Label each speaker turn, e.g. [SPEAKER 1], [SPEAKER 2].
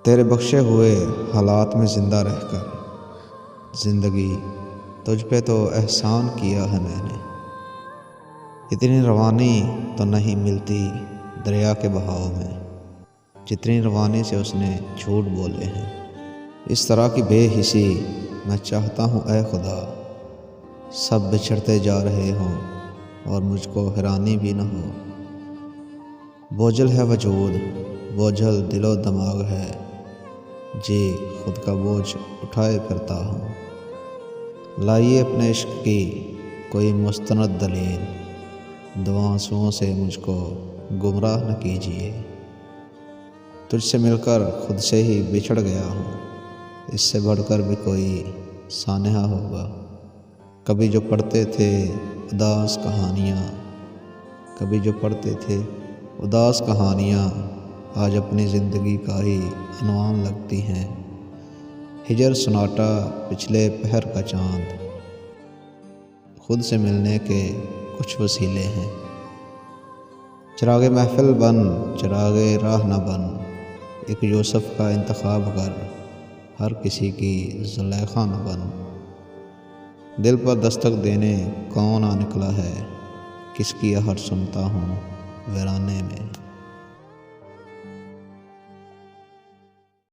[SPEAKER 1] تیرے بخشے ہوئے حالات میں زندہ رہ کر زندگی تجھ پہ تو احسان کیا ہے میں نے۔ اتنی روانی تو نہیں ملتی دریا کے بہاؤ میں، جتنی روانی سے اس نے جھوٹ بولے ہیں۔ اس طرح کی بے حسی میں چاہتا ہوں اے خدا، سب بچھڑتے جا رہے ہوں اور مجھ کو حیرانی بھی نہ ہو۔ بوجھل ہے وجود، بوجھل دل و دماغ ہے، جی خود کا بوجھ اٹھائے پھرتا ہوں۔ لائیے اپنے عشق کی کوئی مستند دلیل، دو آنسوؤں سے مجھ کو گمراہ نہ کیجیے۔ تجھ سے مل کر خود سے ہی بچھڑ گیا ہوں، اس سے بڑھ کر بھی کوئی سانحہ ہوگا۔ کبھی جو پڑھتے تھے اداس کہانیاں، کبھی جو پڑھتے تھے اداس کہانیاں، آج اپنی زندگی کا ہی عنوان لگتی ہیں۔ ہجر سناٹا پچھلے پہر کا چاند، خود سے ملنے کے کچھ وسیلے ہیں۔ چراغ محفل بن، چراغ راہ نہ بن، ایک یوسف کا انتخاب کر، ہر کسی کی زلیخا نہ بن۔ دل پر دستک دینے کون آ نکلا ہے، کس کی آہٹ سنتا ہوں ویرانے میں۔